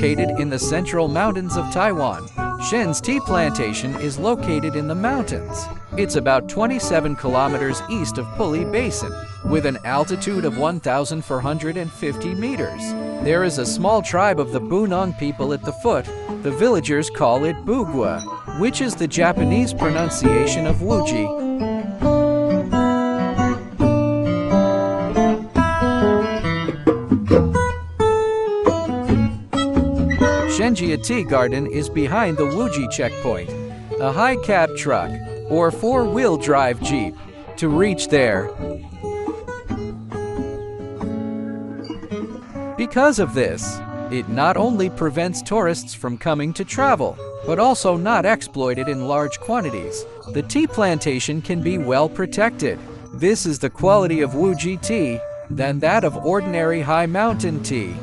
located in the central mountains of Taiwan. Shen's tea plantation is located in the mountains. It's about 27 kilometers east of Puli Basin, with an altitude of 1,450 meters. There is a small tribe of the Bunong people at the foot. The villagers call it Bugwa, which is the Japanese pronunciation of Wuji. Shenjia Tea Garden is behind the Wuji checkpoint. A high cab truck or four-wheel drive jeep to reach there. Because of this, it not only prevents tourists from coming to travel, but also not exploited in large quantities. The tea plantation can be well protected. This is the quality of Wuji tea than that of ordinary high mountain tea.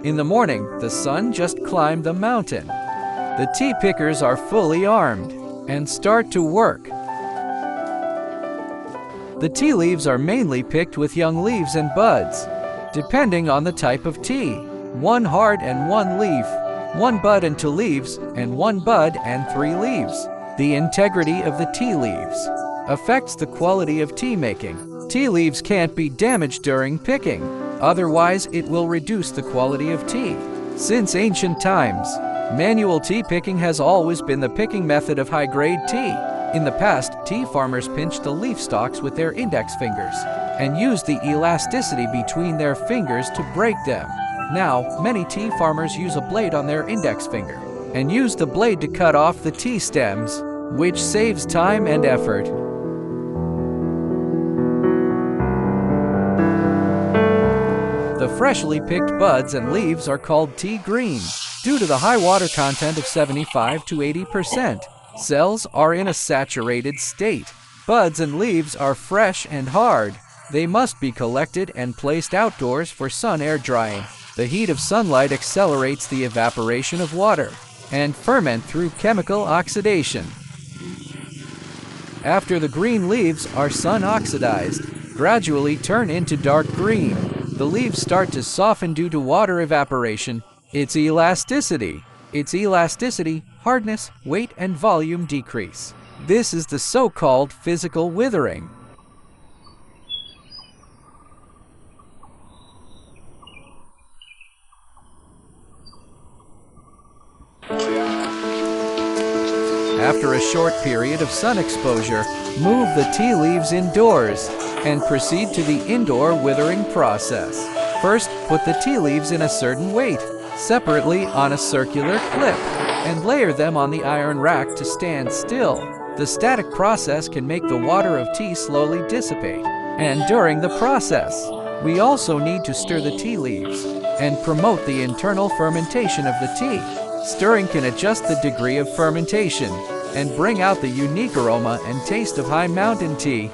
In the morning, the sun just climbed the mountain. The tea pickers are fully armed and start to work. The tea leaves are mainly picked with young leaves and buds, depending on the type of tea. One heart and one leaf, one bud and two leaves, and one bud and three leaves. The integrity of the tea leaves affects the quality of tea making. Tea leaves can't be damaged during picking. Otherwise, it will reduce the quality of tea. Since ancient times, manual tea picking has always been the picking method of high-grade tea. In the past, tea farmers pinched the leaf stalks with their index fingers and used the elasticity between their fingers to break them. Now, many tea farmers use a blade on their index finger and use the blade to cut off the tea stems, which saves time and effort. The freshly picked buds and leaves are called tea green. Due to the high water content of 75 to 80%, cells are in a saturated state. Buds and leaves are fresh and hard. They must be collected and placed outdoors for sun air drying. The heat of sunlight accelerates the evaporation of water and ferment through chemical oxidation. After the green leaves are sun oxidized, gradually turn into dark green. The leaves start to soften due to water evaporation. Its elasticity, hardness, weight, and volume decrease. This is the so-called physical withering. After a short period of sun exposure, move the tea leaves indoors and proceed to the indoor withering process. First, put the tea leaves in a certain weight, separately on a circular clip, and layer them on the iron rack to stand still. The static process can make the water of tea slowly dissipate. And during the process, we also need to stir the tea leaves and promote the internal fermentation of the tea. Stirring can adjust the degree of fermentation and bring out the unique aroma and taste of high mountain tea.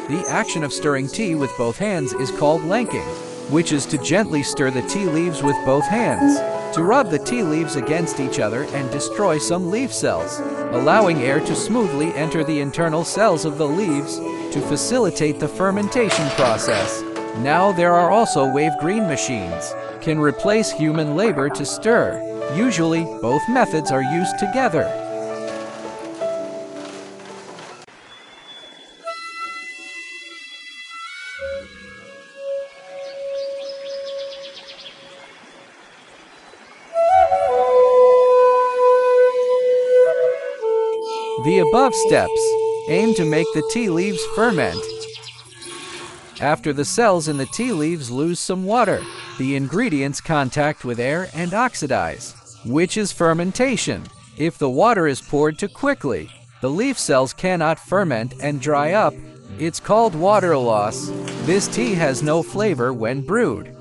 The action of stirring tea with both hands is called lanking, which is to gently stir the tea leaves with both hands, to rub the tea leaves against each other and destroy some leaf cells, allowing air to smoothly enter the internal cells of the leaves to facilitate the fermentation process. Now there are also wave green machines, can replace human labor to stir. Usually, both methods are used together. The above steps aim to make the tea leaves ferment. After the cells in the tea leaves lose some water, the ingredients contact with air and oxidize, which is fermentation. If the water is poured too quickly, the leaf cells cannot ferment and dry up. It's called water loss. This tea has no flavor when brewed.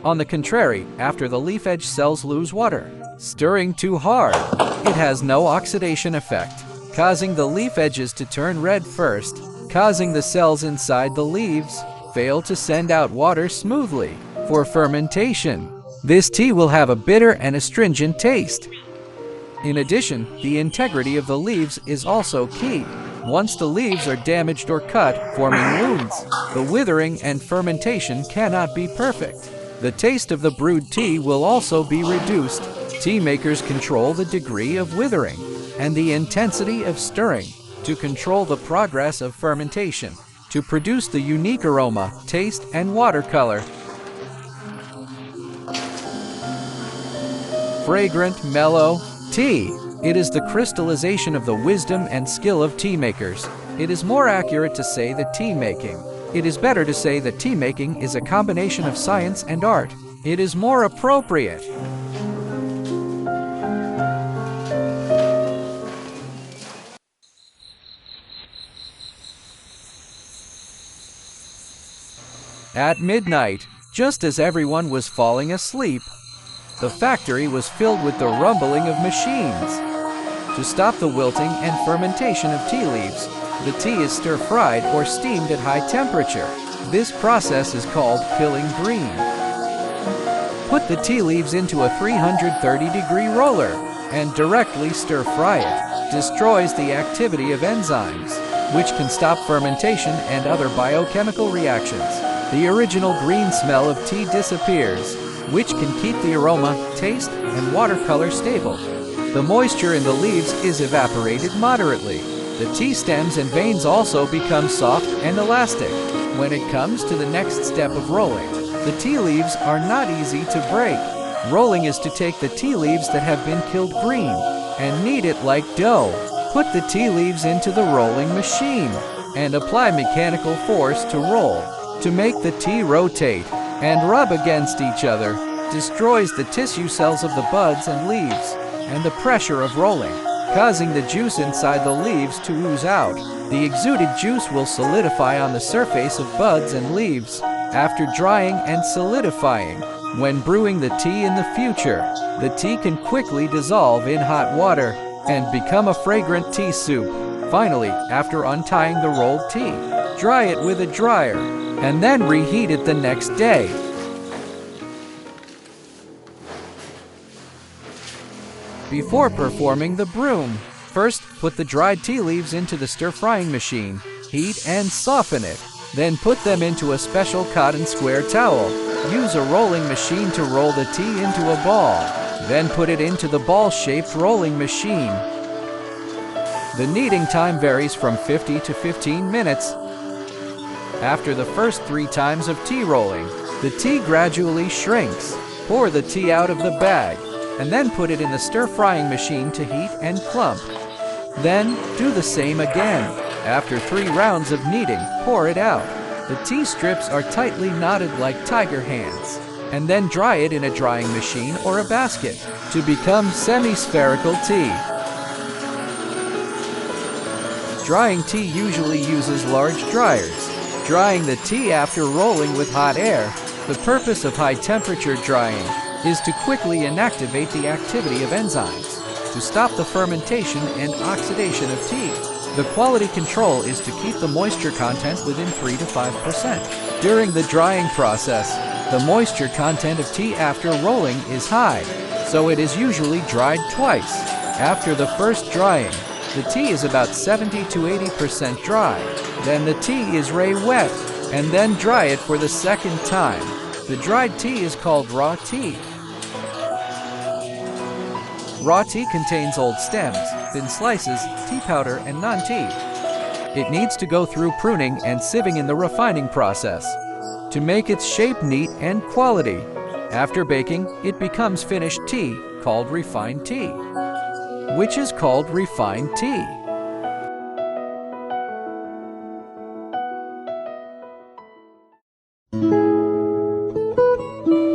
On the contrary, after the leaf edge cells lose water, stirring too hard It has no oxidation effect, causing the leaf edges to turn red first, causing the cells inside the leaves fail to send out water smoothly for fermentation. This tea will have a bitter and astringent taste. In addition, the integrity of the leaves is also key. Once the leaves are damaged or cut, forming wounds, the withering and fermentation cannot be perfect. The taste of the brewed tea will also be reduced. Tea makers control the degree of withering and the intensity of stirring to control the progress of fermentation, to produce the unique aroma, taste, and watercolor. Fragrant, mellow tea. It is the crystallization of the wisdom and skill of tea makers. It is more accurate to say that tea making. It is better to say that tea making is a combination of science and art. It is more appropriate. At midnight, just as everyone was falling asleep, the factory was filled with the rumbling of machines. To stop the wilting and fermentation of tea leaves, the tea is stir-fried or steamed at high temperature. This process is called pilling green. Put the tea leaves into a 330-degree roller and directly stir-fry it. Destroys the activity of enzymes, which can stop fermentation and other biochemical reactions. The original green smell of tea disappears, which can keep the aroma, taste, and watercolor stable. The moisture in the leaves is evaporated moderately. The tea stems and veins also become soft and elastic. When it comes to the next step of rolling, the tea leaves are not easy to break. Rolling is to take the tea leaves that have been killed green and knead it like dough. Put the tea leaves into the rolling machine and apply mechanical force to roll. To make the tea rotate and rub against each other destroys the tissue cells of the buds and leaves and the pressure of rolling, causing the juice inside the leaves to ooze out. The exuded juice will solidify on the surface of buds and leaves after drying and solidifying. When brewing the tea in the future, the tea can quickly dissolve in hot water and become a fragrant tea soup. Finally, after untying the rolled tea, dry it with a dryer and then reheat it the next day. Before performing the broom, first put the dried tea leaves into the stir-frying machine, heat and soften it. Then put them into a special cotton square towel. Use a rolling machine to roll the tea into a ball. Then put it into the ball-shaped rolling machine. The kneading time varies from 50 to 15 minutes. After the first 3 times of tea rolling, the tea gradually shrinks. Pour the tea out of the bag, and then put it in the stir-frying machine to heat and clump. Then, do the same again. After 3 rounds of kneading, pour it out. The tea strips are tightly knotted like tiger hands, and then dry it in a drying machine or a basket to become semi-spherical tea. Drying tea usually uses large dryers. Drying the tea after rolling with hot air. The purpose of high-temperature drying is to quickly inactivate the activity of enzymes, to stop the fermentation and oxidation of tea. The quality control is to keep the moisture content within 3 to 5%. During the drying process, the moisture content of tea after rolling is high, so it is usually dried twice. After the first drying, the tea is about 70 to 80% dry. Then the tea is wet, and then dry it for the second time. The dried tea is called raw tea. Raw tea contains old stems, thin slices, tea powder, and non-tea. It needs to go through pruning and sieving in the refining process to make its shape neat and quality. After baking, it becomes finished tea, called refined tea, which is called refined tea.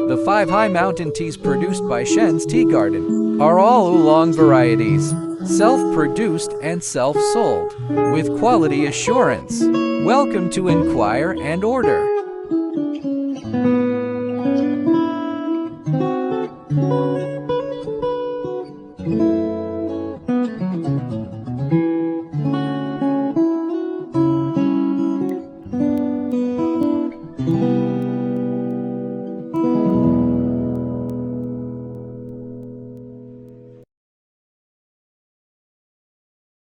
The 5 high mountain teas produced by Shen's Tea Garden are all oolong varieties, self-produced and self-sold, with quality assurance. Welcome to inquire and order.